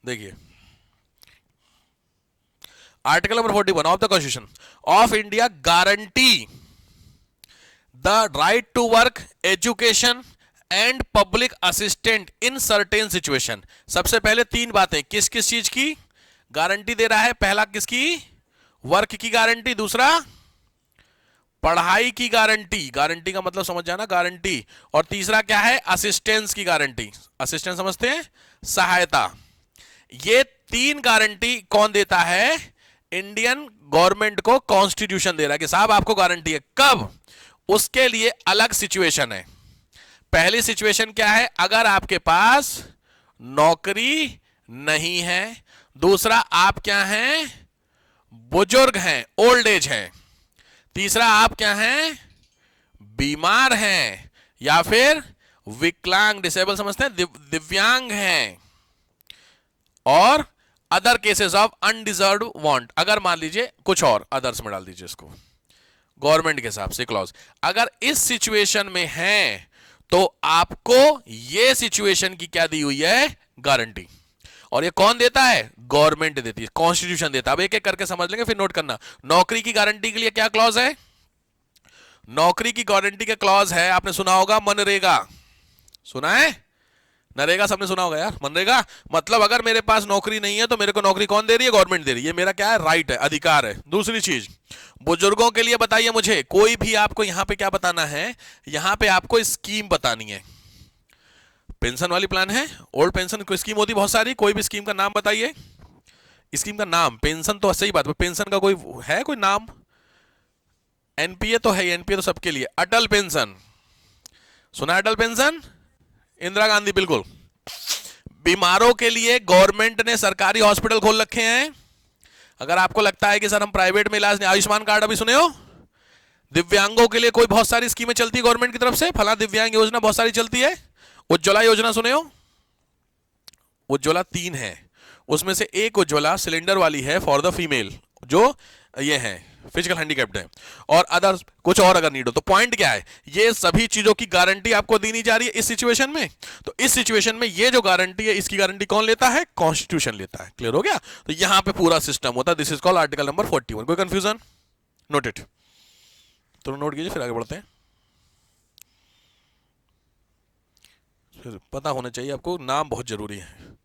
देखिए article number 41 of the constitution of India guarantee the right to work, education and public assistant in certain situation. सबसे पहले तीन बातें किस किस चीज की गारंटी दे रहा है। पहला किसकी, वर्क की गारंटी, दूसरा पढ़ाई की गारंटी, गारंटी का मतलब समझ जाना गारंटी, और तीसरा क्या है, असिस्टेंस की गारंटी। असिस्टेंस समझते हैं, सहायता। ये तीन गारंटी कौन देता है, इंडियन गवर्नमेंट को कॉन्स्टिट्यूशन दे रहा है कि साहब आपको गारंटी है। कब, उसके लिए अलग सिचुएशन है। पहली सिचुएशन क्या है, अगर आपके पास नौकरी नहीं है। दूसरा, आप क्या हैं, बुजुर्ग हैं, ओल्ड एज हैं। तीसरा, आप क्या हैं, बीमार हैं या फिर विकलांग, डिसेबल समझते हैं, दिव्यांग हैं। और other cases of undeserved want, अगर मान लीजिए कुछ और अदर्स में डाल दीजिए इसको, गवर्नमेंट के हिसाब से क्लॉज, अगर इस सिचुएशन में है तो आपको ये सिचुएशन की क्या दी हुई है, गारंटी। और ये कौन देता है, गवर्नमेंट देती है, कॉन्स्टिट्यूशन देता है। अब एक एक करके समझ लेंगे फिर नोट करना। नौकरी की गारंटी के लिए क्या क्लॉज है, नौकरी की गारंटी का क्लॉज है, आपने सुना होगा मनरेगा, सुना है, नरेगा सबने सुना होगा यार। मनरेगा मतलब अगर मेरे पास नौकरी नहीं है तो मेरे को नौकरी कौन दे रही है, गवर्नमेंट दे रही है। ये मेरा क्या है, राइट है, अधिकार है। दूसरी चीज, बुजुर्गों के लिए बताइए मुझे, कोई भी आपको यहां पे क्या बताना है, यहां पे आपको स्कीम बतानी है। पेंशन वाली प्लान है, ओल्ड पेंशन कोई स्कीम होती बहुत सारी, कोई भी स्कीम का नाम बताइए, स्कीम का नाम। पेंशन तो सही बात है, पेंशन का कोई है कोई नाम, एनपीए तो है, एनपीए तो सबके लिए। अटल पेंशन सुना है, अटल पेंशन, इंदिरा गांधी, बिल्कुल। बीमारों के लिए गवर्नमेंट ने सरकारी हॉस्पिटल खोल रखे हैं। अगर आपको लगता है कि सर हम प्राइवेट में इलाज नहीं, आयुष्मान कार्ड अभी सुने हो। दिव्यांगों के लिए कोई बहुत सारी स्कीमें चलती है गवर्नमेंट की तरफ से, फला दिव्यांग योजना बहुत सारी चलती है। उज्ज्वला योजना सुने हो, उज्ज्वला 3 है, उसमें से एक उज्ज्वला सिलेंडर वाली है फॉर द फीमेल, जो ये है फिजिकल हैंडीकैप्ड है, और अदर कुछ और अगर नीड हो। तो पॉइंट क्या है, ये सभी चीजों की गारंटी आपको दी नहीं जा रही है इस सिचुएशन में। तो इस सिचुएशन में ये जो गारंटी है, इसकी गारंटी कौन लेता है, कॉन्स्टिट्यूशन लेता है। क्लियर हो गया। तो यहां पे पूरा सिस्टम होता है। This is called article number 41। कोई कंफ्यूजन, नोट इट, तो नोट कीजिए, फिर आगे बढ़ते हैं। फिर पता होना चाहिए आपको, नाम बहुत जरूरी है,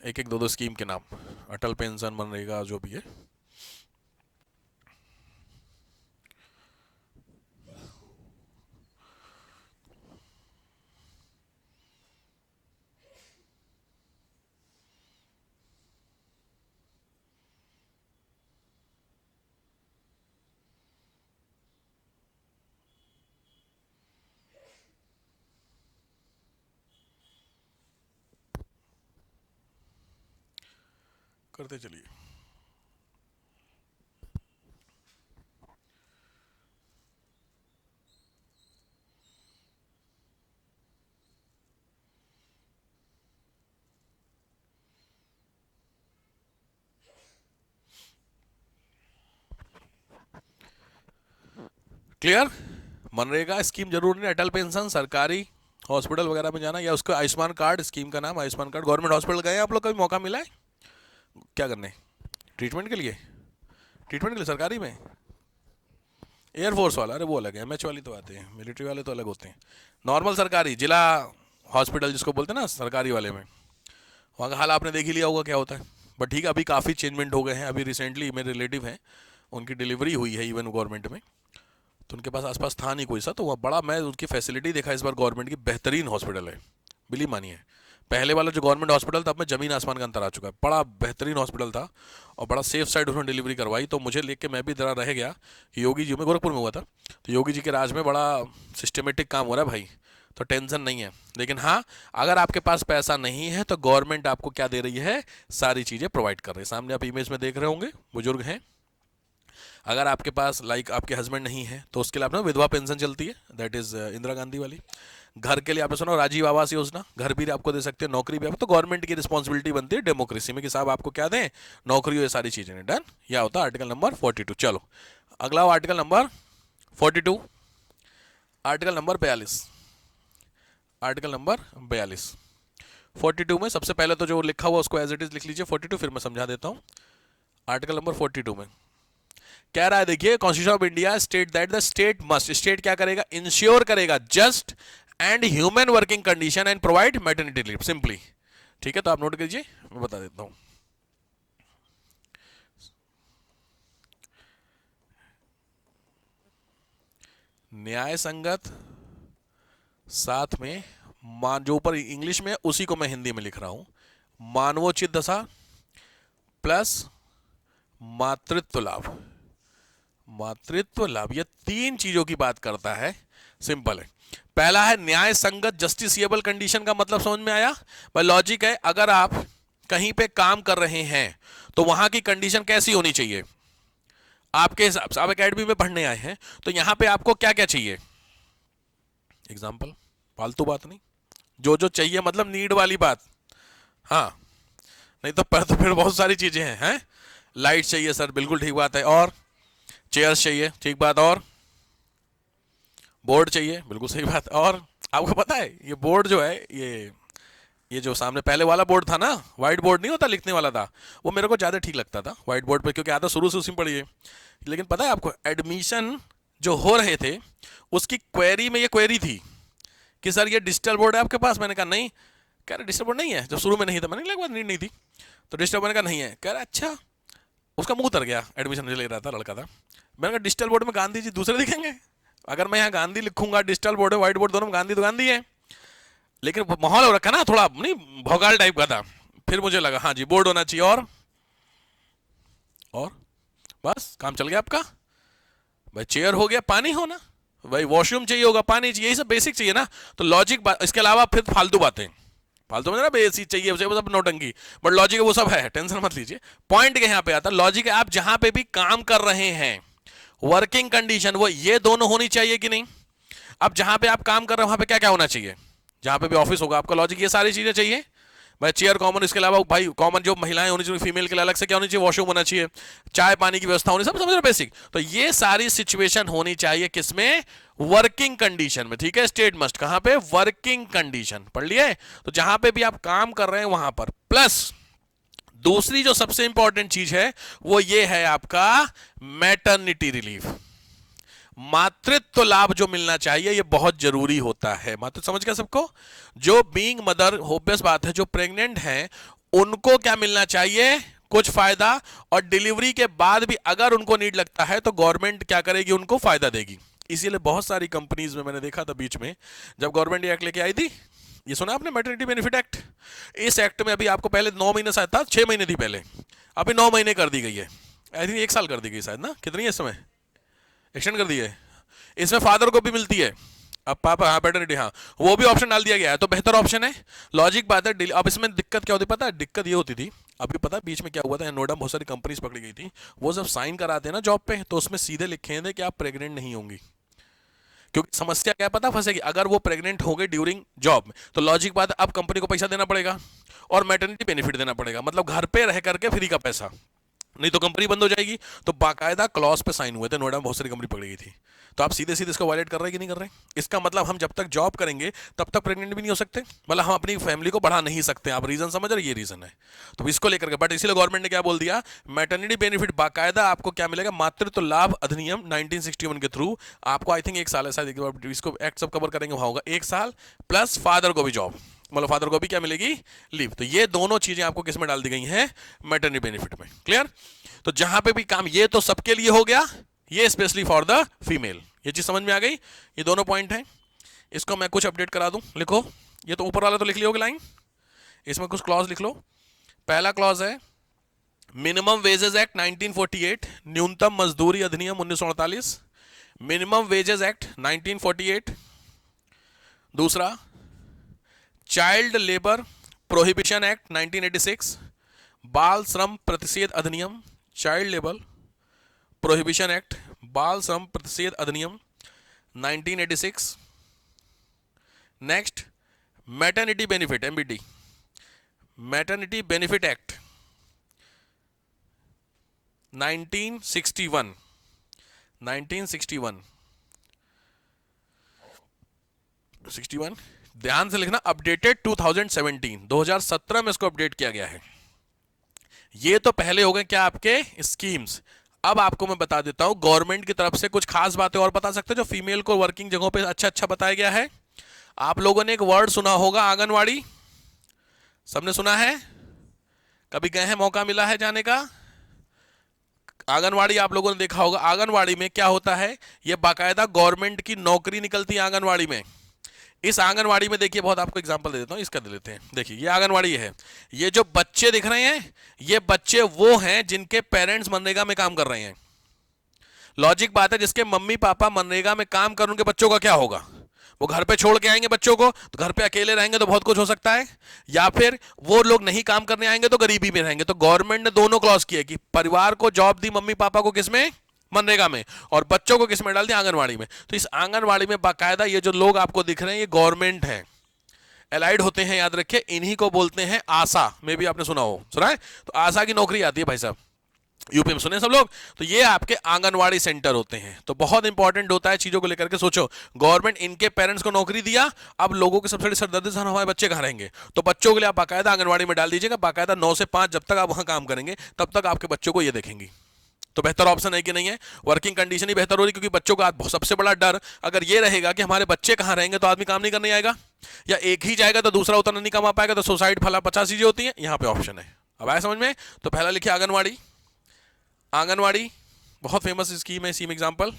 एक एक दो दो स्कीम के नाम, अटल पेंशन, मनरेगा, जो भी है। करते चलिए। क्लियर, मनरेगा स्कीम जरूर नहीं, अटल पेंशन, सरकारी हॉस्पिटल वगैरह में जाना, या उसको आयुष्मान कार्ड, स्कीम का नाम आयुष्मान कार्ड। गवर्नमेंट हॉस्पिटल गए आप लोग, कभी मौका मिला है क्या करने, ट्रीटमेंट के लिए, ट्रीटमेंट के लिए सरकारी में। एयरफोर्स वाला, अरे वो अलग है, एमएच वाली तो आते हैं, मिलिट्री वाले तो अलग होते हैं। नॉर्मल सरकारी जिला हॉस्पिटल जिसको बोलते हैं ना, सरकारी वाले में, वहाँ का हाल आपने देख ही लिया होगा क्या होता है। बट ठीक है, अभी काफ़ी चेंजमेंट हो गए हैं। अभी रिसेंटली मेरे रिलेटिव हैं, उनकी डिलीवरी हुई है इवन गवर्नमेंट में, तो उनके पास आसपास था नहीं कोई सा, तो वह बड़ा, मैं उनकी फैसिलिटी देखा इस बार, गवर्नमेंट की बेहतरीन हॉस्पिटल है, बिलीव मानिए। पहले वाला जो गवर्नमेंट हॉस्पिटल था, अब में ज़मीन आसमान का अंतर आ चुका है। बड़ा बेहतरीन हॉस्पिटल था और बड़ा सेफ साइड उन्होंने डिलीवरी करवाई। तो मुझे लेके मैं भी जरा रह गया कि योगी जी में, गोरखपुर में हुआ था, तो योगी जी के राज में बड़ा सिस्टमेटिक काम हो रहा है भाई, तो टेंशन नहीं है। लेकिन हाँ, अगर आपके पास पैसा नहीं है तो गवर्नमेंट आपको क्या दे रही है, सारी चीज़ें प्रोवाइड कर रही है। सामने आप इमेज में देख रहे होंगे, बुजुर्ग हैं। अगर आपके पास लाइक आपके हस्बैंड नहीं है तो उसके लिए आपने विधवा पेंशन चलती है, दैट इज इंदिरा गांधी वाली। घर के लिए आपने सुना राजीव आवास योजना, घर भी आपको दे सकते हैं, नौकरी भी आपको। तो गवर्नमेंट की रिस्पॉन्सिबिलिटी बनती है डेमोक्रेसी में कि साहब आपको क्या दें, नौकरी, ये सारी चीजें। डन, यह होता है आर्टिकल नंबर 42। चलो अगला article number 42, article number 42, article number 42। 42 में सबसे पहले तो जो लिखा हुआ उसको एज इट इज लिख लीजिए 42, फिर मैं समझा देता हूं। आर्टिकल नंबर 42 में कह रहा है, देखिए, constitution of India state that the state must, state क्या करेगा, इंश्योर करेगा just and human working condition and provide maternity leave, simply. ठीक है, तो आप नोट कीजिए, मैं बता देता हूं। न्याय संगत, साथ में मान, जो ऊपर इंग्लिश में उसी को मैं हिंदी में लिख रहा हूं, मानवोचित दशा प्लस मातृत्व लाभ। मातृत्व लाभ, ये तीन चीजों की बात करता है। सिंपल है। पहला है न्याय संगत, जस्टिसिएबल कंडीशन का मतलब समझ में आया भाई? लॉजिक है, अगर आप कहीं पे काम कर रहे हैं तो वहां की कंडीशन कैसी होनी चाहिए आपके हिसाब से? आप एकेडमी में पढ़ने आए हैं तो यहां पे आपको क्या क्या चाहिए? एग्जाम्पल, फालतू बात नहीं, जो जो चाहिए मतलब नीड वाली बात। हाँ, नहीं तो फिर बहुत सारी चीजें हैं। लाइट चाहिए सर, बिल्कुल ठीक बात है। और चेयर्स चाहिए, ठीक बात। और बोर्ड चाहिए, बिल्कुल सही बात। और आपको पता है ये बोर्ड जो है, ये जो सामने पहले वाला बोर्ड था ना, व्हाइट बोर्ड नहीं होता, लिखने वाला था, वो मेरे को ज़्यादा ठीक लगता था व्हाइट बोर्ड पे, क्योंकि आता शुरू से उसी में पढ़ी है। लेकिन पता है आपको, एडमिशन जो हो रहे थे उसकी क्वेरी में ये क्वेरी थी कि सर ये डिजिटल बोर्ड है आपके पास? मैंने कहा नहीं। कह रहे डिजिटल बोर्ड नहीं है, जब शुरू में नहीं था। मैंने कहा नीड नहीं थी, तो डिजिटल बोर्ड का नहीं है। कह रहा अच्छा। उसका मुंह उतर गया, एडमिशन मुझे ले रहा था, लड़का था। मैंने कहा डिजिटल बोर्ड में गांधी जी दूसरे दिखेंगे? अगर मैं यहाँ गांधी लिखूंगा, डिजिटल बोर्ड है, व्हाइट बोर्ड, दोनों में गांधी तो गांधी है। लेकिन माहौल हो रखा ना थोड़ा, नहीं भौकाल टाइप का था। फिर मुझे लगा हाँ जी बोर्ड होना चाहिए। और बस काम चल गया आपका। भाई चेयर हो गया, पानी होना, भाई वॉशरूम चाहिए होगा, पानी चाहिए, यही सब बेसिक चाहिए ना। तो लॉजिक, इसके अलावा फिर फालतू बातें, फालतू में ना बेसिक चाहिए वो सब नोटंकी, बट लॉजिक वो सब है, टेंशन मत लीजिए। पॉइंट के यहाँ पे आता लॉजिक है, आप जहां पे भी काम कर रहे हैं, वर्किंग कंडीशन वो ये दोनों होनी चाहिए कि नहीं? अब जहां पे आप काम कर रहे हो वहां पे क्या क्या होना चाहिए? जहां पे भी ऑफिस होगा आपका, लॉजिक ये सारी चीजें चाहिए भाई। चेयर कॉमन, इसके अलावा भाई कॉमन जो महिलाएं होनी चाहिए, फीमेल के लिए अलग से क्या होनी चाहिए, वॉशरूम होना चाहिए, चाय पानी की व्यवस्था होनी, सब समझ रहे बेसिक। तो ये सारी सिचुएशन होनी चाहिए किसमें? वर्किंग कंडीशन में। ठीक है, स्टेट मस्ट कहां पे? वर्किंग कंडीशन, पढ़ लिए? तो जहां पे भी आप काम कर रहे हैं वहां पर। प्लस दूसरी जो सबसे इंपॉर्टेंट चीज है वो ये है आपका मैटरनिटी रिलीफ, मातृत्व लाभ जो मिलना चाहिए, ये बहुत जरूरी होता है। मातृत्व समझ गया सबको? जो बीइंग मदर, ऑब्वियस बात है, जो प्रेग्नेंट हैं उनको क्या मिलना चाहिए? कुछ फायदा। और डिलीवरी के बाद भी अगर उनको नीड लगता है तो गवर्नमेंट क्या करेगी? उनको फायदा देगी। इसीलिए बहुत सारी कंपनीज में मैंने देखा था बीच में, जब गवर्नमेंट ये एक्ट लेके आई थी, ये सुना आपने, मैटरनिटी बेनिफिट एक्ट। इस एक्ट में अभी आपको पहले 9 महीने शायद था, 6 महीने थी पहले, अभी 9 महीने कर दी गई है। आई थिंक 1 साल कर दी गई शायद ना, कितनी है इस समय? एक्सटेंड कर दी है। इसमें फादर को भी मिलती है, अब पापा, हाँ पैटर्निटी, हाँ वो भी ऑप्शन डाल दिया गया है, तो बेहतर ऑप्शन है। लॉजिक बात है। अब इसमें दिक्कत क्या होती पता है? दिक्कत ये होती थी, अभी पता है बीच में क्या हुआ था, नोएडा में बहुत सारी कंपनीज पकड़ी गई थी। वो जब साइन कराते हैं ना जॉब पे, तो उसमें सीधे लिखे थे कि आप प्रेग्नेंट नहीं होंगी। क्योंकि समस्या क्या पता फंसेगी, अगर वो प्रेग्नेंट हो गई ड्यूरिंग जॉब में, तो लॉजिक बात है, अब कंपनी को पैसा देना पड़ेगा और मैटरनिटी बेनिफिट देना पड़ेगा, मतलब घर पे रह करके फ्री का पैसा, नहीं तो कंपनी बंद हो जाएगी। तो बाकायदा क्लॉज पे साइन हुए थे, नोएडा में बहुत सारी कंपनी पकड़ी गई थी। तो आप सीधे सीधे इसको वायलेट कर रहे हैं कि नहीं कर रहे? इसका मतलब हम जब तक जॉब करेंगे तब तक प्रेग्नेंट भी नहीं हो सकते, मतलब हम अपनी फैमिली को बढ़ा नहीं सकते। आप रीजन समझ रहे? ये रीजन है। तो इसको लेकर के, बट इसीलिए गवर्नमेंट ने क्या बोल दिया, मैटरनिटी बेनिफिट बाकायदा आपको क्या मिलेगा? मातृत्व लाभ अधिनियम 1961 के थ्रू आपको, आई थिंक 1 साल है शायद, इसको एक्ट सब कवर करेंगे वहां होगा 1 साल, प्लस फादर को भी जॉब, मतलब फादर को भी क्या मिलेगी? लीव। तो ये दोनों चीजें आपको किस में डाल दी गई हैं? मैटरनिटी बेनिफिट में। क्लियर? तो जहां पे भी काम, ये तो सबके लिए हो गया, ये स्पेशली फॉर द फीमेल। ये चीज समझ में आ गई? ये दोनों पॉइंट हैं। इसको मैं कुछ अपडेट करा दूं, लिखो। ये तो ऊपर वाला तो लिख लिया होगा लाइन, इसमें कुछ क्लॉज लिख लो। पहला क्लॉज है मिनिमम वेजेस एक्ट 1948, न्यूनतम मजदूरी अधिनियम 1948, मिनिमम वेजेस एक्ट 1948। दूसरा, चाइल्ड लेबर प्रोहिबिशन एक्ट 1986, बाल श्रम प्रतिषेध अधिनियम, चाइल्ड लेबर प्रोहिबिशन एक्ट, बाल श्रम प्रतिषेध अधिनियम 1986। Next, maternity benefit MBD, maternity benefit act 1961, 1961, 61। ध्यान से लिखना, अपडेटेड 2017, 2017 में इसको अपडेट किया गया है। ये तो पहले हो गए क्या आपके स्कीम्स। अब आपको मैं बता देता हूं गवर्नमेंट की तरफ से कुछ खास बातें और बता सकते हैं जो फीमेल को वर्किंग जगहों पे अच्छा अच्छा बताया गया है। आप लोगों ने एक वर्ड सुना होगा आंगनवाड़ी, सबने सुना है, कभी गए हैं, मौका मिला है जाने का? आंगनवाड़ी आप लोगों ने देखा होगा। आंगनवाड़ी में क्या होता है, ये बाकायदा गवर्नमेंट की नौकरी निकलती है आंगनवाड़ी में। इस आंगनवाड़ी में देखिए, बहुत आपको एग्जांपल दे देता हूं, इसका दे लेते हैं। देखिए ये आंगनवाड़ी है, ये जो बच्चे दिख रहे हैं ये बच्चे वो हैं जिनके पेरेंट्स मनरेगा में काम कर रहे हैं। लॉजिक बात है, जिसके मम्मी पापा मनरेगा में काम कर, उनके बच्चों का क्या होगा? वो घर पे छोड़ के आएंगे बच्चों को, तो घर पे अकेले रहेंगे तो बहुत कुछ हो सकता है, या फिर वो लोग नहीं काम करने आएंगे तो गरीबी में रहेंगे। तो गवर्नमेंट ने दोनों क्लॉज किए कि परिवार को जॉब दी मम्मी पापा को किसमें, मनरेगा में, और बच्चों को किसमें डाल दिया, आंगनवाड़ी में। तो इस आंगनवाड़ी में बाकायदा ये जो लोग आपको दिख रहे हैं ये गवर्नमेंट है, एलाइड होते हैं, याद रखिए, इन्हीं को बोलते हैं आशा। में भी आपने सुना हो, सुना है? तो आशा की नौकरी आती है भाई साहब, यूपी में सुने सब लोग। तो ये आपके आंगनवाड़ी सेंटर होते हैं। तो बहुत इंपॉर्टेंट होता है चीजों को लेकर के सोचो। गवर्नमेंट इनके पेरेंट्स को नौकरी दिया, अब लोगों की सबसे बड़ी सरदर्दी सर हमारे बच्चे कहाँ रहेंगे, तो बच्चों के लिए आप बाकायदा आंगनवाड़ी में डाल दीजिएगा। बाकायदा 9 से 5 जब तक आप वहां काम करेंगे तब तक आपके बच्चों को ये देखेंगी। तो बेहतर ऑप्शन है कि नहीं है? वर्किंग कंडीशन ही बेहतर हो रही, क्योंकि बच्चों का सबसे बड़ा डर अगर ये रहेगा कि हमारे बच्चे कहाँ रहेंगे तो आदमी काम नहीं करने आएगा, या एक ही जाएगा तो दूसरा उतना नहीं कमा पाएगा, तो सुसाइड फला 50 चीजें होती हैं। यहाँ पे ऑप्शन है, अब आया समझ में? तो पहला लिखिए आंगनवाड़ी। आंगनवाड़ी बहुत फेमस स्कीम है, इसी में एग्जांपल।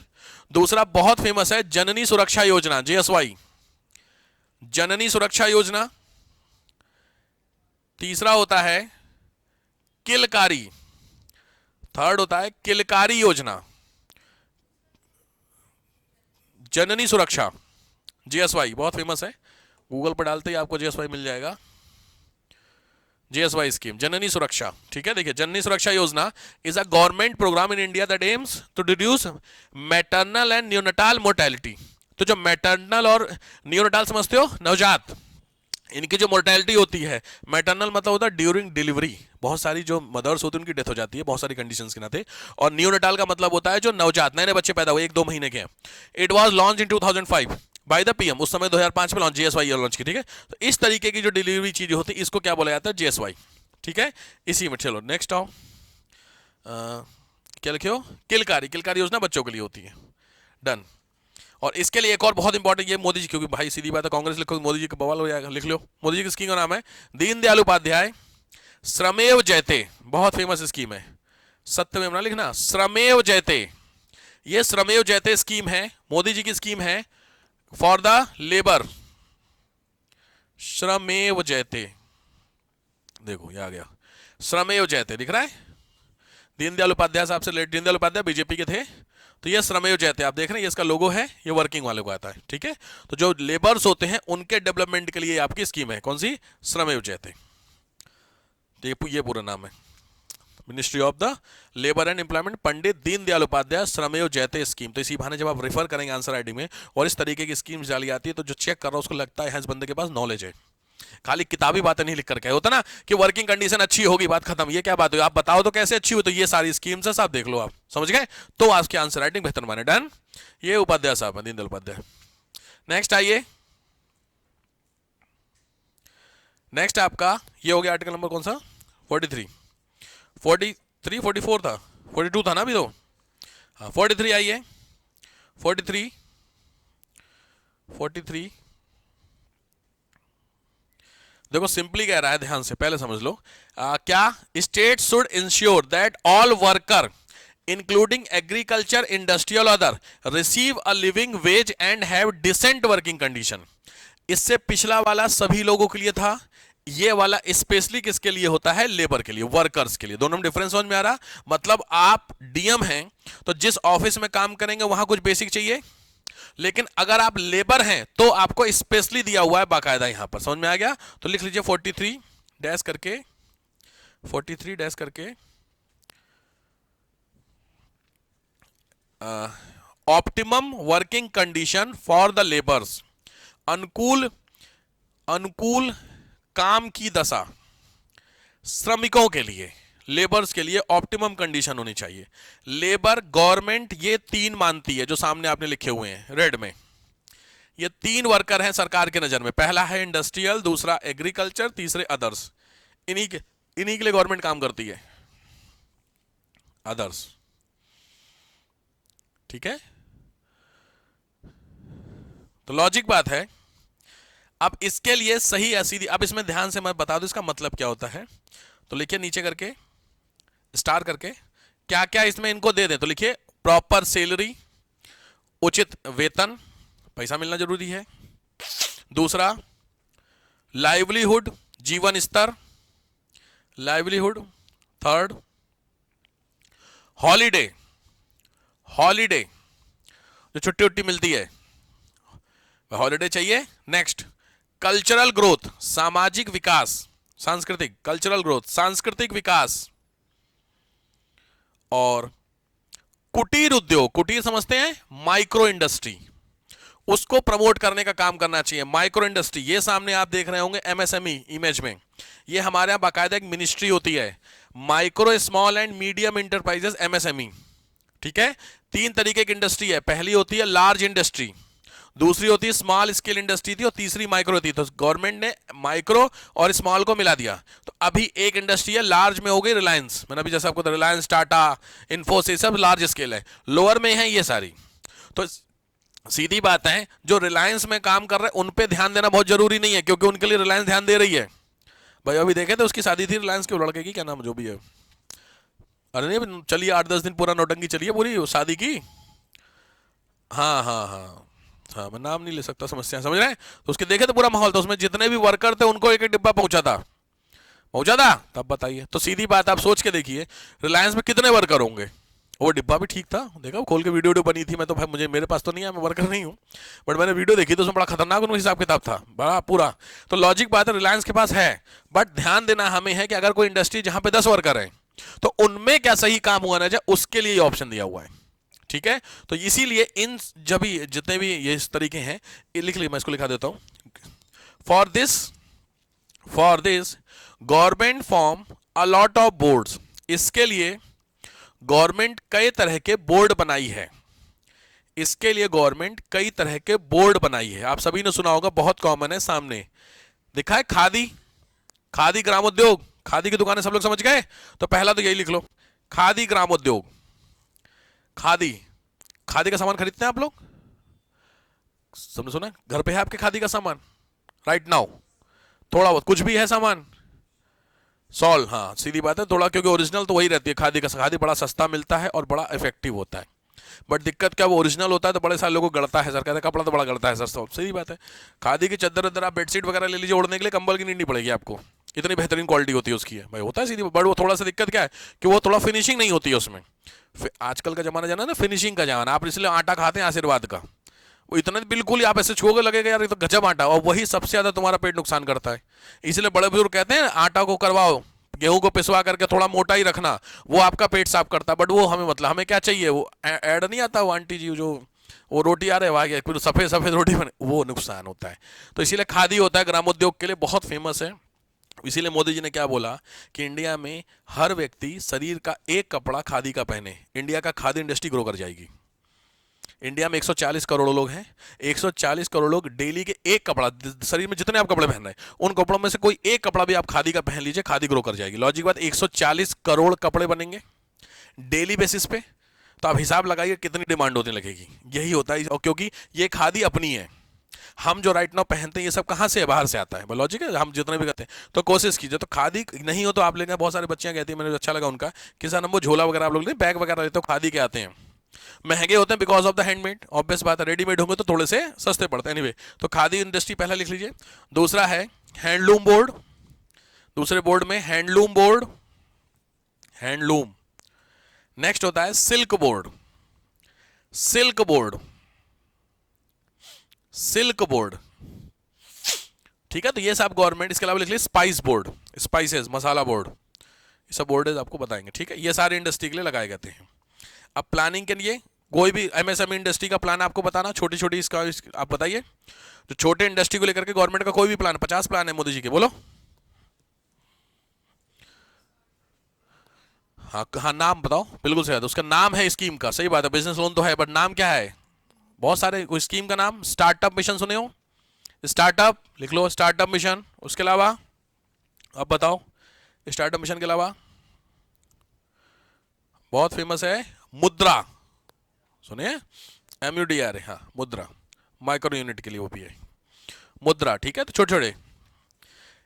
दूसरा बहुत फेमस है जननी सुरक्षा योजना, JSY, जननी सुरक्षा योजना। तीसरा होता है किलकारी, थर्ड होता है किलकारी योजना। जननी सुरक्षा JSY बहुत फेमस है, गूगल पर डालते ही आपको JSY मिल जाएगा। JSY स्कीम, जननी सुरक्षा, ठीक है। देखिए Janani Suraksha Yojana is a government programme in India that aims to reduce maternal and neonatal mortality. तो जो मैटरनल और न्यूनेटाल समझते हो, नवजात, इनकी जो मोर्टेलिटी होती है, मैटरनल मतलब होता है ड्यूरिंग डिलीवरी, बहुत सारी जो मदर्स होती है उनकी डेथ हो जाती है बहुत सारी कंडीशंस के नाते, और न्यूनेटाल का मतलब होता है जो नवजात नए नए बच्चे पैदा हुए 1-2 महीने के हैं। It was launch in 2005 by the PM, उस समय 2005 में लॉन्च, JSY लॉन्च की, ठीक है। तो इस तरीके की जो डिलीवरी चीजें होती है इसको क्या बोला जाता है, JSY, ठीक है। इसी में चलो नेक्स्ट आओ, क्या लिखे हो, किलकारी, किलकारी योजना बच्चों के लिए होती है, डन। और इसके लिए एक और बहुत इंपॉर्टेंट, ये मोदी जी, क्योंकि भाई सीधी बात है कांग्रेस लिखो मोदी जी का बवाल हो जाएगा, लिख लो। मोदी जी की स्कीम का नाम है दीनदयाल उपाध्याय श्रमेव जयते, बहुत फेमस स्कीम है, सत्यमेव ना लिखना, श्रमेव जयते। ये श्रमेव जयते स्कीम है, मोदी जी की स्कीम है फॉर द लेबर, श्रमेव जयते, देखो ये आ गया, श्रमेव जयते दिख रहा है, दीनदयाल उपाध्याय साहब से रिलेटेड, दीनदयाल उपाध्याय बीजेपी के थे, तो ये श्रमेव जयते आप देख रहे हैं, ये इसका लोगो है, ये वर्किंग वाले को आता है, ठीक है। तो जो लेबर्स होते हैं उनके डेवलपमेंट के लिए आपकी स्कीम है, कौन सी, श्रमेव जयते, ये पूरा नाम है, ministry of the labour and employment Pandit Deendayal Upadhyay Shramev Jayate scheme. तो इसी बहाने जब आप रेफर करेंगे आंसर राइटिंग में और इस तरीके की स्कीम्स डाली आती है तो जो चेक कर रहा है उसको लगता है इस बंदे के पास नॉलेज है, खाली किताबी बातें नहीं लिख करके होता ना कि वर्किंग कंडीशन अच्छी होगी बात खत्म, ये क्या बात हुई, आप बताओ तो कैसे अच्छी हुई, तो ये सारी स्कीम्स है साहब, देख लो आप, समझ गए? तो आज की आंसर राइटिंग बेहतर माने, डन। ये उपाध्याय साहब है, दीनदयाल उपाध्याय। नेक्स्ट आइए, नेक्स्ट आपका ये हो गया आर्टिकल नंबर कौन सा, 43, 44 था, 42 था ना अभी तो, हाँ 43 आइए, 43 देखो सिंपली कह रहा है, ध्यान से पहले समझ लो, क्या state should ensure that all worker including agriculture, industrial, other receive a living wage and have decent working condition. इससे पिछला वाला सभी लोगों के लिए था, ये वाला स्पेशली किसके लिए होता है, लेबर के लिए, वर्कर्स के लिए। दोनों में डिफरेंस समझ में आ रहा? मतलब आप DM हैं तो जिस ऑफिस में काम करेंगे वहां कुछ बेसिक चाहिए, लेकिन अगर आप लेबर हैं तो आपको स्पेशली दिया हुआ है बाकायदा, यहां पर समझ में आ गया? तो लिख लीजिए 43 डैश करके, 43 डैश करके optimum working condition for the labours, अनुकूल काम की दशा श्रमिकों के लिए, लेबर्स के लिए ऑप्टिमम कंडीशन होनी चाहिए। लेबर गवर्नमेंट ये 3 मानती है जो सामने आपने लिखे हुए हैं रेड में, ये 3 वर्कर हैं सरकार के नजर में, पहला है इंडस्ट्रियल, दूसरा एग्रीकल्चर, तीसरे अदर्स। इन्हीं के लिए गवर्नमेंट काम करती है, अदर्स। ठीक है, तो लॉजिक बात है। अब इसके लिए सही या सीधी, अब इसमें ध्यान से मैं बता दूं इसका मतलब क्या होता है। तो लिखिए नीचे करके, स्टार करके, क्या क्या इसमें इनको दे दे। तो लिखिए प्रॉपर सैलरी, उचित वेतन, पैसा मिलना जरूरी है। दूसरा लाइवलीहुड, जीवन स्तर, लाइवलीहुड। थर्ड हॉलीडे, हॉलीडे जो छुट्टी उट्टी मिलती है, हॉलीडे चाहिए। नेक्स्ट कल्चरल ग्रोथ, सामाजिक विकास, सांस्कृतिक, कल्चरल ग्रोथ सांस्कृतिक विकास। और कुटीर उद्योग, कुटीर समझते हैं माइक्रो इंडस्ट्री, उसको प्रमोट करने का काम करना चाहिए। माइक्रो इंडस्ट्री, ये सामने आप देख रहे होंगे एमएसएमई इमेज में, ये हमारे यहां बाकायदा एक मिनिस्ट्री होती है, micro small and medium enterprises, MSME. ठीक है, 3 तरीके की इंडस्ट्री है, पहली होती है लार्ज इंडस्ट्री, दूसरी होती है स्मॉल स्केल इंडस्ट्री थी, और तीसरी माइक्रो थी। तो गवर्नमेंट ने माइक्रो और स्मॉल को मिला दिया। तो अभी एक इंडस्ट्री है लार्ज में, हो गई रिलायंस। मैंने अभी जैसे आपको रिलायंस, टाटा, इन्फोसिस, सब लार्ज स्केल है। लोअर में है ये सारी। तो सीधी बात है, जो रिलायंस में काम कर रहे हैं उन पे ध्यान देना बहुत जरूरी नहीं है, क्योंकि उनके लिए रिलायंस ध्यान दे रही है। भाई अभी देखे थे उसकी शादी थी रिलायंस के लड़के की, क्या नाम जो भी है, अरे नहीं चलिए 8-10 दिन पूरा नौटंकी चलिए पूरी शादी की। हाँ हाँ हाँ हाँ, मैं नाम नहीं ले सकता, समस्या समझ रहे हैं। तो उसके देखे तो पूरा माहौल था, उसमें जितने भी वर्कर थे उनको एक एक डिब्बा पहुंचा था। तब बताइए, तो सीधी बात आप सोच के देखिए, रिलायंस में कितने वर्कर होंगे। वो डिब्बा भी ठीक था, देखा खोल के वीडियो बनी थी। मैं तो भाई मुझे, मेरे पास तो नहीं है, मैं वर्कर नहीं हूँ, बट मैंने वीडियो देखी तो उसमें बड़ा खतरनाक उनका हिसाब किताब था, बड़ा पूरा। तो लॉजिक बात है, रिलायंस के पास है, बट ध्यान देना हमें है कि अगर कोई इंडस्ट्री जहां पे 10 वर्कर है, तो उनमें क्या सही काम हुआ ना जाए, उसके लिए ऑप्शन दिया हुआ है। ठीक है, तो इसीलिए इन जब भी जितने भी ये इस तरीके हैं, ये लिख ली, मैं इसको लिखा देता हूं। For this government form a lot of boards, इसके लिए गवर्नमेंट कई तरह के बोर्ड बनाई है। इसके लिए गवर्नमेंट कई तरह के बोर्ड बनाई है। आप सभी ने सुना होगा, बहुत कॉमन है, सामने दिखा है खादी, खादी ग्रामोद्योग, खादी की दुकानें सब लोग समझ गए। तो पहला तो यही लिख लो, खादी ग्रामोद्योग। खादी, खादी का सामान खरीदते हैं आप लोग, सबने सुना घर पे है आपके खादी का सामान राइट नाउ, थोड़ा बहुत कुछ भी है सामान, सॉल, हाँ सीधी बात है थोड़ा, क्योंकि ओरिजिनल तो वही रहती है खादी का। खादी बड़ा सस्ता मिलता है और बड़ा इफेक्टिव होता है, बट दिक्कत क्या, वो ओरिजिनल होता है तो बड़े सारे लोगों को गड़ता है, सर कहते हैं कपड़ा तो बड़ा गड़ता है सर, तो सही बात है। खादी की चद्दर वद्दर आप बेडशीट वगैरह ले लीजिए ओढ़ने के लिए, कंबल की नीड नहीं पड़ेगी आपको, इतनी बेहतरीन क्वालिटी होती है उसकी है भाई, होता है सीधी। बट वो थोड़ा सा दिक्कत क्या है कि वो थोड़ा फिनिशिंग नहीं होती है उसमें। आजकल का जमाना जाना ना फिनिशिंग का जमाना, आप इसलिए आटा खाते हैं आशीर्वाद का, वो इतना बिल्कुल ही आप ऐसे छुओगे लगेगा यार ये तो गजब आटा, और वही सबसे ज्यादा तुम्हारा पेट नुकसान करता है। इसलिए बड़े बुजुर्ग कहते हैं आटा को करवाओ, गेहूं को पिसवा करके थोड़ा मोटा ही रखना, वो आपका पेट साफ करता है। बट वो हमें मतलब हमें क्या चाहिए, वो ऐड नहीं आता वो आंटी जी जो वो रोटी आ रहे वहाँ फिर सफेद सफेद रोटी बने, वो नुकसान होता है। तो इसीलिए खादी होता है ग्रामोद्योग के लिए बहुत फेमस है। इसीलिए मोदी जी ने क्या बोला कि इंडिया में हर व्यक्ति शरीर का एक कपड़ा खादी का पहने, इंडिया का खादी इंडस्ट्री ग्रो कर जाएगी। इंडिया में 140 करोड़ लोग हैं, 140 करोड़ लोग डेली के एक कपड़ा, शरीर में जितने आप कपड़े पहन रहे हैं उन कपड़ों में से कोई एक कपड़ा भी आप खादी का पहन लीजिए, खादी ग्रो कर जाएगी। लॉजिक बात, 140 करोड़ कपड़े बनेंगे डेली बेसिस पे, तो आप हिसाब लगाइए कितनी डिमांड होने लगेगी। यही होता है, और क्योंकि ये खादी अपनी है, हम जो राइट नाउ पहनते हैं ये सब कहाँ से है, बाहर से आता है, लॉजिक है। हम जितने भी करते हैं तो कोशिश कीजिए, तो खादी नहीं हो तो आप लेंगे। बहुत सारी बच्चियां कहती हैं, मुझे अच्छा लगा उनका कि सर हम वो झोला वगैरह आप लोग बैग वगैरह लेते हो खादी के आते हैं, महंगे होते हैं because of the handmade, obvious बात है, रेडीमेड होंगे तो थोड़े से सस्ते पड़ते हैं। एनीवे, तो खादी इंडस्ट्री पहला लिख लीजिए। दूसरा है हैंडलूम बोर्ड, दूसरे बोर्ड में हैंडलूम बोर्ड, हैंडलूम। नेक्स्ट होता है silk board, silk board, silk board. ठीक है, तो ये सब गवर्नमेंट। इसके अलावा लिख लीजिए स्पाइस बोर्ड, स्पाइसेस मसाला बोर्ड, ये सब बोर्ड आपको बताएंगे। ठीक है, ये सारे इंडस्ट्री के लिए लगाए जाते हैं। अब प्लानिंग के लिए कोई भी एमएसएमई इंडस्ट्री का प्लान आपको बताना, छोटी छोटी इसका आप बताइए, जो छोटे इंडस्ट्री को लेकर के गवर्नमेंट का कोई भी प्लान, 50 प्लान है मोदी जी के, बोलो। हाँ हाँ, नाम बताओ, बिल्कुल सही बात है, उसका नाम है स्कीम का, सही बात है, बिजनेस लोन तो है, बट नाम क्या है, बहुत सारे, कोई स्कीम का नाम स्टार्टअप मिशन सुने हो? स्टार्टअप लिख लो, स्टार्टअप मिशन। उसके अलावा अब बताओ, स्टार्टअप मिशन के अलावा बहुत फेमस है मुद्रा, सुनिए, MUDRA, हाँ मुद्रा, माइक्रो यूनिट के लिए वो भी है मुद्रा, ठीक है, तो छोटे छोटे।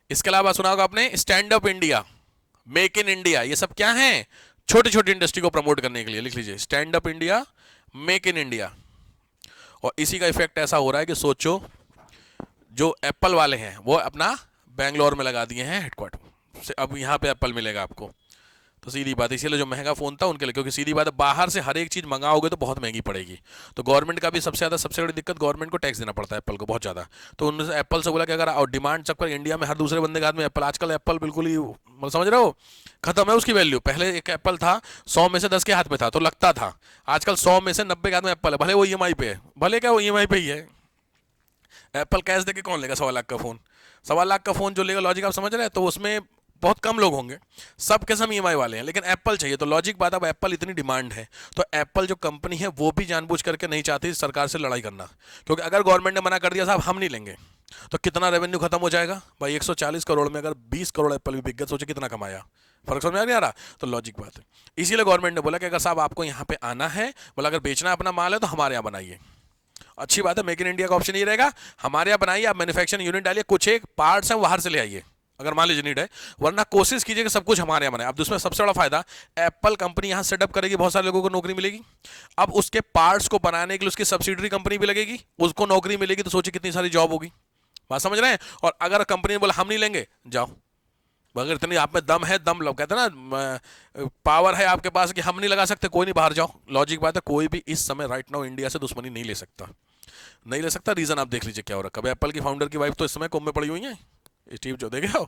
इसके अलावा सुना होगा आपने stand up India, make in India, ये सब क्या है? छोटी छोटी इंडस्ट्री को प्रमोट करने के लिए, लिख लीजिए stand up India, make in India. और इसी का इफेक्ट ऐसा हो रहा है कि सोचो, जो एप्पल वाले हैं वो अपना बेंगलोर में लगा दिए हैं हेडक्वार्टर, अब यहाँ पे एप्पल मिलेगा आपको। तो सीधी बात, इसीलिए जो महंगा फोन था उनके लिए, क्योंकि सीधी बात है बाहर से हर एक चीज मंगाओगे तो बहुत महंगी पड़ेगी। तो गवर्नमेंट का भी सबसे बड़ी दिक्कत, गवर्नमेंट को टैक्स देना पड़ता है एप्पल को बहुत ज्यादा। तो उन्होंने एप्पल से बोला कि अगर और डिमांड चक्कर इंडिया में हर दूसरे बंदे के हाथ में एप्पल, आजकल एप्पल बिल्कुल ही, मतलब समझ रहे हो, खत्म है उसकी वैल्यू। पहले एक एप्पल था 100 में से 10 के हाथ में था तो लगता था, आजकल 100 में से 90 के हाथ में एप्पल है, भले वो EMI पे है, भले क्या वो EMI पे ही है। एप्पल कैश देके कौन लेगा 1.25 लाख का फोन? 1.25 लाख का फोन जो लेगा, लॉजिक आप समझ रहे हैं, तो उसमें बहुत कम लोग होंगे, सब के सब EMI वाले हैं, लेकिन एप्पल चाहिए। तो लॉजिक बात, अब एप्पल इतनी डिमांड है तो एप्पल जो कंपनी है वो भी जानबूझ करके नहीं चाहती सरकार से लड़ाई करना, क्योंकि अगर गवर्नमेंट ने मना कर दिया साहब हम नहीं लेंगे, तो कितना रेवेन्यू खत्म हो जाएगा भाई। 140 करोड़ में अगर 20 करोड़ एप्पल भी बिक गया, सोचे कितना कमाया, फर्क समझ में नहीं आ रहा? तो लॉजिक बात है, इसीलिए गवर्नमेंट ने बोला कि अगर साहब आपको यहाँ पे आना है, बोला अगर बेचना अपना माल है तो हमारे यहाँ बनाइए। अच्छी बात है, मेक इन इंडिया का ऑप्शन ये रहेगा, हमारे यहाँ बनाइए, आप मैन्युफैक्चरिंग यूनिट डालिए, कुछ एक पार्ट्स हैं बाहर से ले आइए अगर मान लीजिए नीड है, वरना कोशिश कीजिए कि सब कुछ हमारे यहाँ बने। अब उसमें सबसे बड़ा फायदा, एप्पल कंपनी यहाँ सेटअप करेगी, बहुत सारे लोगों को नौकरी मिलेगी। अब उसके पार्ट्स को बनाने के लिए उसकी सब्सिडरी कंपनी भी लगेगी, उसको नौकरी मिलेगी, तो सोचिए कितनी सारी जॉब होगी। बात समझ रहे हैं? और अगर कंपनी ने बोला हम नहीं लेंगे, जाओ, अगर इतनी आप में दम है, दम लोग कहते हैं ना, पावर है आपके पास कि हम नहीं लगा सकते, कोई नहीं, बाहर जाओ। लॉजिक बात है, कोई भी इस समय राइट नाउ इंडिया से दुश्मनी नहीं ले सकता, नहीं ले सकता। रीजन आप देख लीजिए क्या हो रहा है। कभी एप्पल की फाउंडर की वाइफ तो इस समय कुंभ में पड़ी हुई है, स्टीव जो देखे हो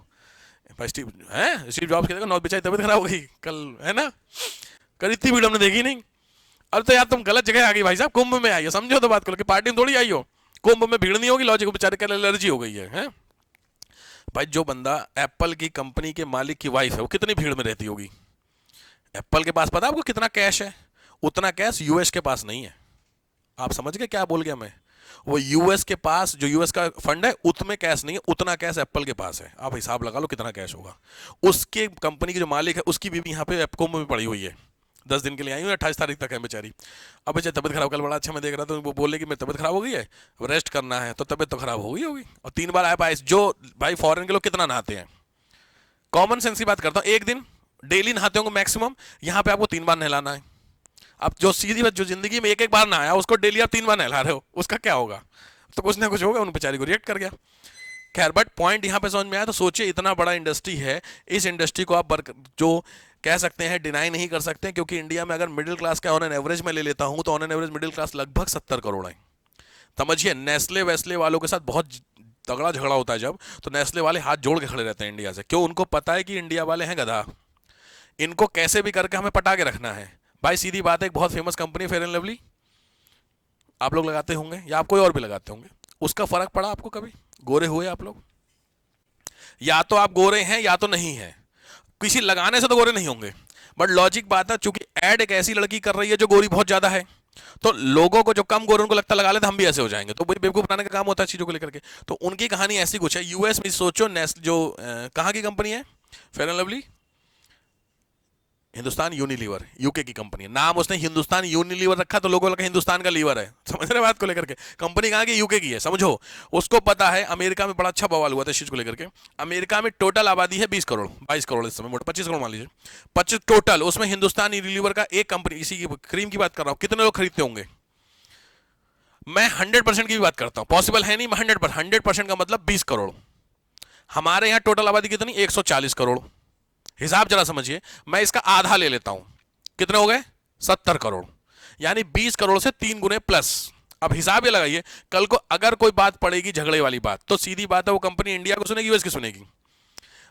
भाई, स्टीव जॉब्स की देखो, नौ बेचारी तबीयत खराब हो गई कल, है ना, कल इतनी भीड़ हमने देखी नहीं। अब तो यार तुम गलत जगह आ गई भाई साहब, कुंभ में आई हो, समझो तो बात को, कि पार्टी में थोड़ी आई हो, कुंभ में भीड़ नहीं होगी, लॉजिक बेचारे के एलर्जी हो गई है? भाई जो बंदा एप्पल की कंपनी के मालिक की वाइफ है वो कितनी भीड़ में रहती होगी? एप्पल के पास पता है आपको कितना कैश है? उतना कैश यूएस के पास नहीं है। आप समझ गए क्या बोल गया मैं? वो यूएस के पास, जो यूएस का फंड है उसमें कैश नहीं है, उतना कैश एप्पल के पास है। आप हिसाब लगा लो कितना कैश होगा। उसके कंपनी की जो मालिक है उसकी बीवी यहाँ पे एप्को में पड़ी हुई है, 10 दिन के लिए आई हुई है, 28 तारीख तक है बेचारी। अब बेचारी तबियत खराब, कल बड़ा अच्छा मैं देख रहा था, वो बोले कि मेरी तबियत खराब हो गई है, रेस्ट करना है, तो तबियत तो खराब हो गई होगी। और 3 बार आया पाइस, जो भाई फॉरेन के लोग कितना नहाते हैं, कॉमन सेंस की बात करता हूँ, एक दिन डेली नहाते होंगे मैक्सिमम, यहाँ पे आपको 3 बार नहलाना है। अब जो सीधी बात, जो जिंदगी में एक बार नहाया उसको डेली आप 3 बार नहला रहे हो, उसका क्या होगा? तो कुछ ना कुछ होगा, उन बेचारी को रिएक्ट कर गया। खैर, बट पॉइंट यहाँ पे समझ में आया। तो सोचिए इतना बड़ा इंडस्ट्री है, इस इंडस्ट्री को आप जो कह सकते हैं डिनाई नहीं कर सकते, क्योंकि इंडिया में अगर मिडिल क्लास का ऑन एन एवरेज में ले लेता हूं तो on an average middle class लगभग 70 करोड़ है। समझिए, नेस्ले वेस्ले वालों के साथ बहुत तगड़ा झगड़ा होता है जब, तो नेस्ले वाले हाथ जोड़ के खड़े रहते हैं इंडिया से। क्यों? उनको पता है कि इंडिया वाले हैं गधा, इनको कैसे भी करके हमें पटा के रखना है। भाई सीधी बात है, एक बहुत famous company fair and lovely, आप लोग लगाते होंगे या आप कोई और भी लगाते होंगे, उसका फर्क पड़ा आपको कभी? गोरे हुए आप लोग? या तो आप गोरे हैं या तो नहीं है, किसी लगाने से तो गोरे नहीं होंगे। बट लॉजिक बात है, चूंकि एड एक ऐसी लड़की कर रही है जो गोरी बहुत ज्यादा है, तो लोगों को जो कम गोरे उनको लगता लगा लेते हम भी ऐसे हो जाएंगे, तो बेवकूफ बनाने का काम होता है चीजों को लेकर के। तो उनकी कहानी ऐसी कुछ है। यूएस में सोचो, जो कहाँ की कंपनी है fair and lovely, Hindustan Unilever, UK की कंपनी है। नाम उसने हिंदुस्तान यूनिलीवर रखा तो लोगों लगा हिंदुस्तान का लीवर है, समझ रहे बात को लेकर के। कंपनी कहाँ की? यूके की है। समझो, उसको पता है अमेरिका में बड़ा अच्छा बवाल हुआ था इस चीज को लेकर के। अमेरिका में टोटल आबादी है 20 करोड़, 22 करोड़ इस समय, मोटे 25 करोड़ मान लीजिए, 25 टोटल। उसमें हिंदुस्तान यूनिलीवर का एक कंपनी, इसी की क्रीम की बात कर रहा हूँ, कितने लोग खरीदते होंगे? मैं 100% की भी बात करता हूँ, पॉसिबल है नहीं, मैं 100% का मतलब 20 करोड़। हमारे यहाँ टोटल आबादी कितनी? 140 करोड़। हिसाब जरा समझिए, मैं इसका आधा ले लेता हूं, कितने हो गए? 70 करोड़, यानी 20 करोड़ से 3 गुने प्लस। अब हिसाब ये लगाइए, कल को अगर कोई बात पड़ेगी झगड़े वाली बात, तो सीधी बात है वो कंपनी इंडिया को सुनेगी, यूएस की सुनेगी?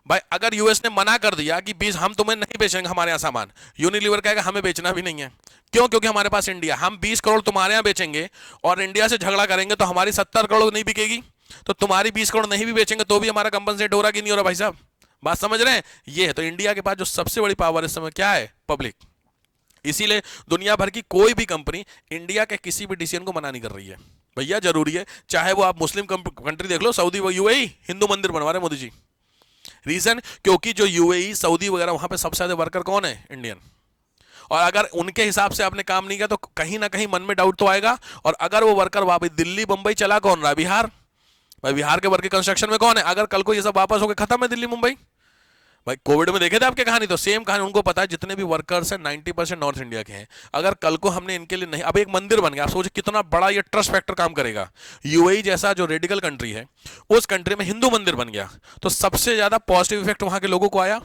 भाई अगर यूएस ने मना कर दिया कि 20 हम तुम्हें नहीं बेचेंगे हमारे यहाँ सामान, यूनिलीवर कहेगा हमें बेचना भी नहीं है। क्यों? क्योंकि हमारे पास इंडिया, हम 20 करोड़ तुम्हारे यहाँ बेचेंगे और इंडिया से झगड़ा करेंगे तो हमारी 70 करोड़ नहीं बिकेगी, तो तुम्हारी 20 करोड़ नहीं भी बेचेंगे तो भी हमारा कंपनसेट हो रहा कि नहीं हो रहा? भाई साहब बात समझ रहे हैं? ये है। तो इंडिया के पास जो सबसे बड़ी पावर इस समय क्या है? पब्लिक। इसीलिए दुनिया भर की कोई भी कंपनी इंडिया के किसी भी डिसीजन को मना नहीं कर रही है। भैया जरूरी है, चाहे वो आप मुस्लिम कंट्री देख लो, सऊदी, यूएई हिंदू मंदिर बनवा रहे मोदी जी। रीजन, क्योंकि जो यूएई सऊदी वगैरह वहां पे सबसे ज्यादा वर्कर कौन है? इंडियन। और अगर उनके हिसाब से आपने काम नहीं किया तो कहीं ना कहीं मन में डाउट तो आएगा। और अगर वो वर्कर वापस दिल्ली बंबई चला कौन रहा? बिहार। भाई बिहार के वर्कर कंस्ट्रक्शन में कौन है? अगर कल को ये सब वापस होकर खत्म है दिल्ली मुंबई। भाई कोविड में देखे थे आपके कहानी, तो सेम कहानी। उनको पता है जितने भी वर्कर्स हैं 90% नॉर्थ इंडिया के हैं। अगर कल को हमने इनके लिए नहीं, अब एक मंदिर बन गया, आप सोचिए कितना बड़ा ये ट्रस्ट फैक्टर काम करेगा। यूएई जैसा जो रेडिकल कंट्री है, उस कंट्री में हिंदू मंदिर बन गया, तो सबसे ज्यादा पॉजिटिव इफेक्ट वहां के लोगों को आया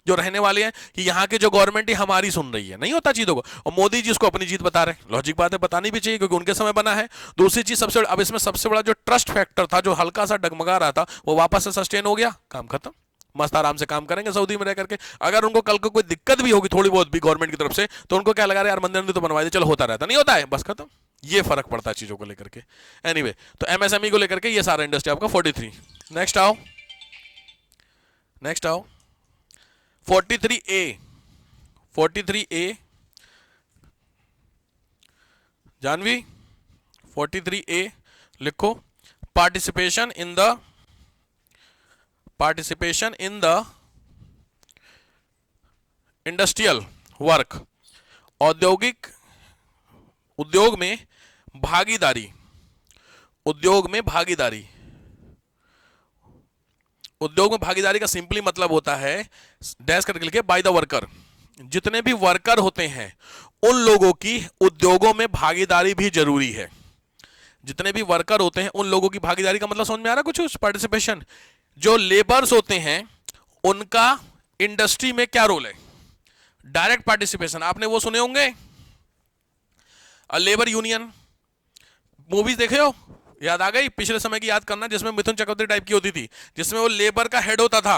जो रहने वाले हैं, कि यहाँ की जो गवर्नमेंट है हमारी सुन रही है। नहीं होता चीजों को, और मोदी जी उसको अपनी जीत बता रहे हैं। लॉजिक बात है, बतानी भी चाहिए क्योंकि उनके समय बना है। दूसरी चीज सबसे, अब इसमें सबसे बड़ा जो ट्रस्ट फैक्टर था, जो हल्का सा डगमगा रहा था, वो वापस से सस्टेन हो गया, काम खत्म। मस्त आराम से काम करेंगे सऊदी में रह करके। अगर उनको कल को कोई दिक्कत भी होगी थोड़ी बहुत भी गवर्नमेंट की तरफ से, तो उनको क्या लगा, यार मंदिर तो बनवा दे, चलो होता रहता, नहीं होता है, बस खत्म। ये फर्क पड़ता है चीजों को लेकर के। एनीवे, तो एमएसएमई को लेकर के ये सारा इंडस्ट्री आपका 43। नेक्स्ट आओ, नेक्स्ट आओ 43A। 43A जानवी, 43A लिखो। Participation in the industrial work, उद्योग में भागीदारी। उद्योग में भागीदारी का सिंपली मतलब होता है, डैश करके लिखे, बाय द वर्कर। जितने भी वर्कर होते हैं उन लोगों की उद्योगों में भागीदारी भी जरूरी है। जितने भी वर्कर होते हैं उन लोगों की भागीदारी का मतलब समझ में आ रहा है कुछ? पार्टिसिपेशन। जो लेबर्स होते हैं उनका इंडस्ट्री में क्या रोल है? Direct participation. आपने वो सुने होंगे, लेबर यूनियन, मूवीज देखे हो? याद आ गई पिछले समय की, याद करना, जिसमें मिथुन चक्रवर्ती टाइप की होती थी, जिसमें वो लेबर का हेड होता था।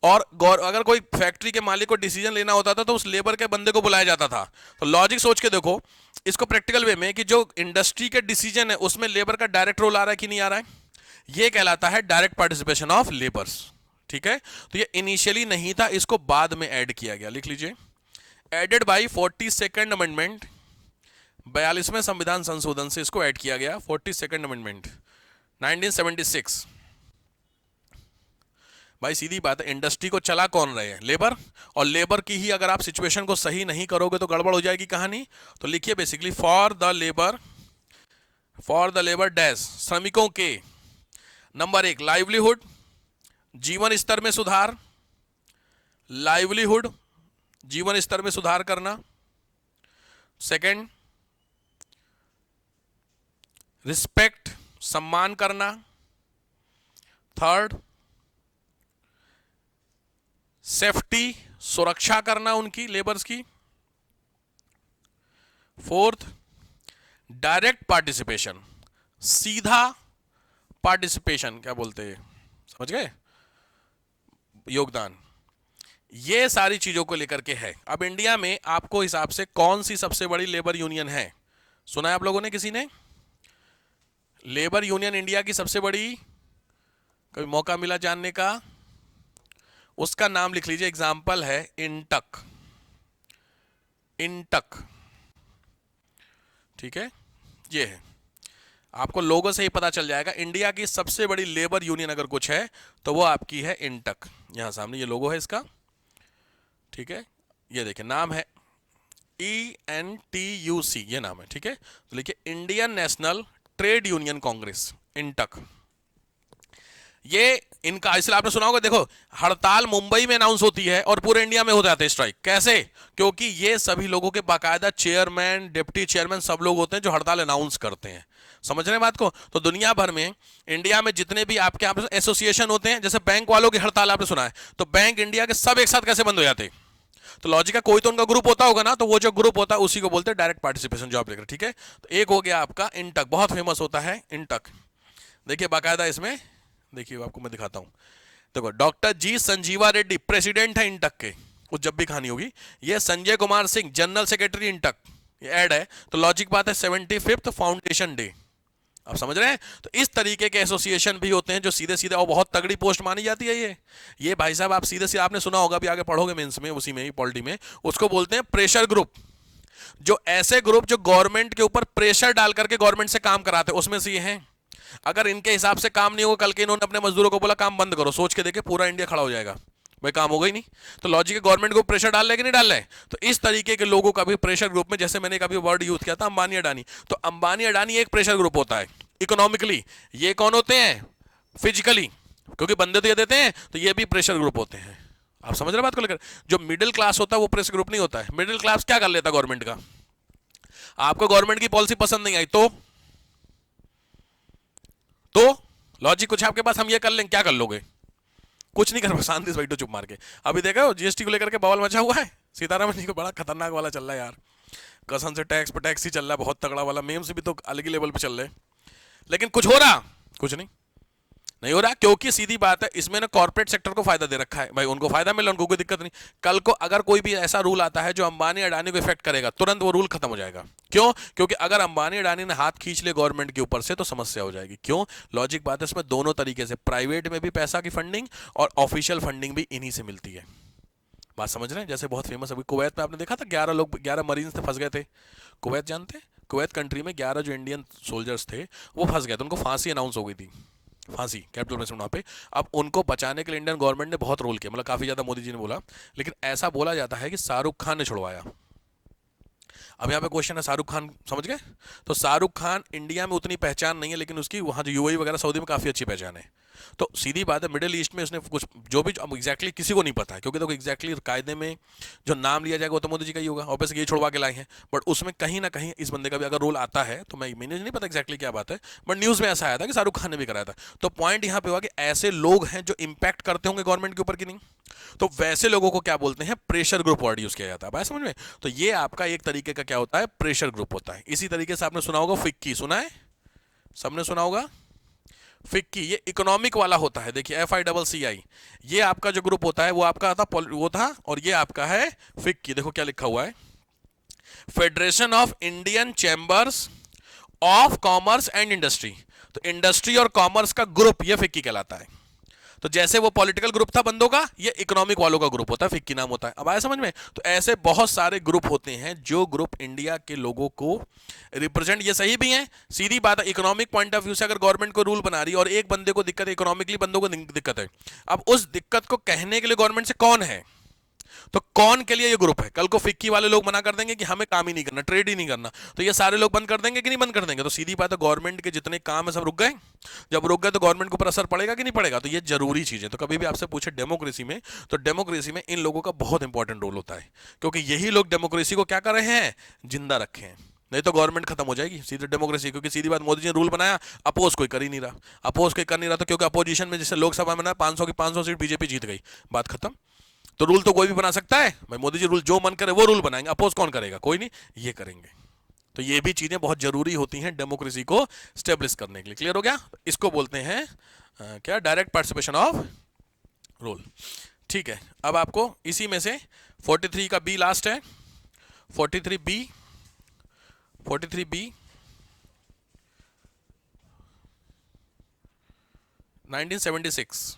और अगर कोई फैक्ट्री के मालिक को डिसीजन लेना होता था तो उस लेबर के बंदे को बुलाया जाता था। तो लॉजिक सोच के देखो इसको प्रैक्टिकल वे में, कि जो इंडस्ट्री के डिसीजन है उसमें लेबर का डायरेक्ट रोल आ रहा है कि नहीं आ रहा है? ये कहलाता है डायरेक्ट पार्टिसिपेशन ऑफ लेबर्स। ठीक है, तो ये इनिशियली नहीं था, इसको बाद में ऐड किया गया। लिख लीजिए, एडेड बाई 42nd अमेंडमेंट, 42वें संविधान संशोधन से इसको ऐड किया गया। 42nd amendment 1976। भाई सीधी बात है, इंडस्ट्री को चला कौन रहे हैं? लेबर। और लेबर की ही अगर आप सिचुएशन को सही नहीं करोगे तो गड़बड़ हो जाएगी कहानी। तो लिखिए basically, for the labour dash, श्रमिकों के, नंबर 1 लाइवलीहुड, जीवन स्तर में सुधार। लाइवलीहुड, जीवन स्तर में सुधार करना। सेकंड, रिस्पेक्ट, सम्मान करना। थर्ड, सेफ्टी, सुरक्षा करना उनकी, लेबर्स की। फोर्थ, डायरेक्ट पार्टिसिपेशन, सीधा पार्टिसिपेशन, क्या बोलते हैं, समझ गए, योगदान। ये सारी चीजों को लेकर के है। अब इंडिया में आपको हिसाब से कौन सी सबसे बड़ी लेबर यूनियन है? सुना है आप लोगों ने, किसी ने? लेबर यूनियन इंडिया की सबसे बड़ी, कभी मौका मिला जानने का? उसका नाम लिख लीजिए, एग्जाम्पल है इंटक। इंटक, ठीक है, ये है। आपको लोगों से ही पता चल जाएगा इंडिया की सबसे बड़ी लेबर यूनियन अगर कुछ है तो वो आपकी है इंटक। यहां सामने ये लोगो है इसका, ठीक है, ये देखिए नाम है ENTUC, ये नाम है, ठीक है। तो लिखिए Indian national trade union Congress, INTUC. ये इनका, इसलिए आपने सुना होगा, देखो हड़ताल मुंबई में अनाउंस होती है और पूरे इंडिया में हो जाते हैं स्ट्राइक। कैसे? क्योंकि ये सभी लोगों के बाकायदा चेयरमैन, डिप्टी चेयरमैन सब लोग होते हैं जो हड़ताल अनाउंस करते हैं। समझ रहे हैं बात को? तो दुनिया भर में, इंडिया में जितने भी आपके यहाँ एसोसिएशन होते हैं, जैसे बैंक वालों की हड़ताल आपने सुना है, तो बैंक इंडिया के सब एक साथ कैसे बंद हो जाते? तो लॉजिक है, कोई तो उनका ग्रुप होता होगा ना, तो वो जो ग्रुप होता है उसी को बोलते हैं डायरेक्ट पार्टिसिपेशन, जो आप लेकर, ठीक है। तो एक हो गया आपका इंटक, बहुत फेमस होता है इंटक। देखिए बाकायदा इसमें, देखिए आपको मैं दिखाता हूं। देखो डॉक्टर जी संजीवा रेड्डी प्रेसिडेंट है इंटक के, कुछ जब भी कहानी होगी। ये संजय कुमार सिंह जनरल सेक्रेटरी इंटक, ये ऐड है। तो लॉजिक बात है 75th फाउंडेशन डे, आप समझ रहे हैं? तो इस तरीके के एसोसिएशन भी होते हैं जो सीधे सीधे, और बहुत तगड़ी पोस्ट मानी जाती है ये भाई साहब, आप सीधे सीधे आपने सुना होगा, भी आगे पढ़ोगे मेंस में, उसी में ही पॉलिटी में, उसको बोलते हैं प्रेशर ग्रुप। जो ऐसे ग्रुप जो गवर्नमेंट के ऊपर प्रेशर डाल करके गवर्नमेंट से काम कराते हैं, उसमें से ये हैं। अगर इनके हिसाब से काम नहीं होगा, कल के इन्होंने अपने मजदूरों को बोला काम बंद करो, सोच के देखे पूरा इंडिया खड़ा हो जाएगा, भाई काम होगा ही नहीं। तो लॉजिक है गवर्नमेंट को प्रेशर डाल रहा है कि नहीं डाल रहा है। तो इस तरीके के लोगों का भी प्रेशर ग्रुप में, जैसे मैंने कभी वर्ड यूज किया था अंबानी अडानी, तो अंबानी अडानी एक प्रेशर ग्रुप होता है इकोनॉमिकली। ये कौन होते हैं? फिजिकली, क्योंकि बंदे तो ये देते हैं, तो ये भी प्रेशर ग्रुप होते हैं। आप समझ रहे बात को लेकर? जो मिडिल क्लास होता है वो प्रेशर ग्रुप नहीं होता है। मिडिल क्लास क्या कर लेता है गवर्नमेंट का? आपको गवर्नमेंट की पॉलिसी पसंद नहीं आई तो लॉजिक कुछ आपके पास, हम ये कर लें, क्या कर लोगे? कुछ नहीं कर, शांति से बैठो चुप मार के। अभी देखा हो जीएसटी को लेकर के बवाल मचा हुआ है, सीतारामन जी को बड़ा खतरनाक वाला चल रहा है यार, कसम से टैक्स पे टैक्स ही चल रहा है, बहुत तगड़ा वाला। मेम से भी तो अलग ही लेवल पे चल रहे हैं, लेकिन कुछ हो रहा? कुछ नहीं हो रहा, क्योंकि सीधी बात है इसमें ना कॉर्पोरेट सेक्टर को फायदा दे रखा है, भाई उनको फायदा मिला, उनको कोई दिक्कत नहीं। कल को अगर कोई भी ऐसा रूल आता है जो अंबानी अडानी को इफेक्ट करेगा, तुरंत वो रूल खत्म हो जाएगा। क्यों? क्योंकि अगर अंबानी अडानी ने हाथ खींच ले गवर्नमेंट के ऊपर से तो समस्या हो जाएगी। क्यों? लॉजिक बात है, इसमें दोनों तरीके से, प्राइवेट में भी पैसा की फंडिंग और ऑफिशियल फंडिंग भी इन्हीं से मिलती है। बात समझ रहे हैं? जैसे बहुत फेमस, अभी कुवैत में आपने देखा था 11 लोग, 11 मरीन्स थे, फंस गए थे। कुवैत जानते हैं? कुवैत कंट्री में 11 जो इंडियन सोल्जर्स थे वो फंस गए थे, उनको फांसी अनाउंस हो गई थी, फांसी कैपिटल में वहां पे। अब उनको बचाने के लिए इंडियन गवर्नमेंट ने बहुत रोल किया, मतलब काफी ज्यादा मोदी जी ने बोला, लेकिन ऐसा बोला जाता है कि शाहरुख खान ने छुड़वाया। अब यहाँ पे क्वेश्चन है, शाहरुख खान समझ गए? तो शाहरुख खान इंडिया में उतनी पहचान नहीं है, लेकिन उसकी वहाँ जो यूएई वगैरह सऊदी में काफ़ी अच्छी पहचान है। तो सीधी बात है, मिडिल ईस्ट में उसने कुछ जो भी, अब एग्जैक्टली किसी को नहीं पता है, क्योंकि देखो एग्जैक्टली कायदे में जो नाम लिया जाएगा वो तो मोदी जी का ही होगा, ऑब्वियसली ये छुड़वा के लाए हैं। बट उसमें कहीं ना कहीं इस बंदे का भी अगर रोल आता है, तो मैंने नहीं पता एग्जैक्टली क्या बात है, बट न्यूज़ में ऐसा आया था कि शाहरुख खान ने भी कराया था। तो पॉइंट यहाँ पे हुआ कि ऐसे लोग हैं जो इंपैक्ट करते होंगे गवर्नमेंट के ऊपर कि नहीं, तो वैसे लोगों को क्या बोलते हैं? प्रेशर ग्रुप वर्ड यूज किया जाता है। बात समझ में? तो ये आपका एक तरीके का क्या होता है? प्रेशर ग्रुप होता है। इसी तरीके से आपने सुना होगा फिक्की, सुना है? सबने सुना होगा फिक्की, ये इकोनॉमिक वाला होता है। देखिए FICCI, ये आपका जो ग्रुप होता है वो आपका था, वो था, और ये आपका है फिक्की। देखो क्या लिखा हुआ है, federation of Indian chambers of commerce and industry. तो इंडस्ट्री और कॉमर्स का ग्रुप ये फिक्की कहलाता है। तो जैसे वो पॉलिटिकल ग्रुप था बंदों का, ये इकोनॉमिक वालों का ग्रुप होता है, फिक्की नाम होता है। अब आया समझ में? तो ऐसे बहुत सारे ग्रुप होते हैं जो ग्रुप इंडिया के लोगों को रिप्रेजेंट, ये सही भी है, सीधी बात है, इकोनॉमिक पॉइंट ऑफ व्यू से अगर गवर्नमेंट को रूल बना रही है और एक बंदे को दिक्कत है, इकोनॉमिकली बंदों को दिक्कत है, अब उस दिक्कत को कहने के लिए गवर्नमेंट से कौन है? तो कौन के लिए ये ग्रुप है? कल को फिक्की वाले लोग मना कर देंगे कि हमें काम ही नहीं करना, ट्रेड ही नहीं करना, तो ये सारे लोग बंद कर देंगे कि नहीं बंद कर देंगे? तो सीधी बात है, गवर्नमेंट के जितने काम है सब रुक गए। जब रुक गए तो गवर्नमेंट के ऊपर असर पड़ेगा कि नहीं पड़ेगा? तो ये जरूरी चीज है। तो कभी भी आपसे पूछे डेमोक्रेसी में, तो डेमोक्रेसी में इन लोगों का बहुत इंपॉर्टेंट रोल होता है, क्योंकि यही लोग डेमोक्रेसी को क्या कर रहे हैं? जिंदा रखे हैं। नहीं तो गवर्नमेंट खत्म हो जाएगी सीधे डेमोक्रेसी, क्योंकि सीधी बात, मोदी जी ने रूल बनाया, अपोज कोई कर ही नहीं रहा, अपोज कोई कर नहीं रहा, तो क्योंकि अपोजिशन में जैसे लोकसभा में ना 500 की 500 सीट बीजेपी जीत गई, बात खत्म। तो रूल तो कोई भी बना सकता है, भाई मोदी जी रूल जो मन करे वो रूल बनाएंगे, अपोज कौन करेगा? कोई नहीं, ये करेंगे। तो ये भी चीजें बहुत जरूरी होती हैं डेमोक्रेसी को स्टेब्लिश करने के लिए। क्लियर हो गया? इसको बोलते हैं क्या? Direct participation of rule. ठीक है, अब आपको इसी में से 43 का बी लास्ट है, 43B, 43B 1976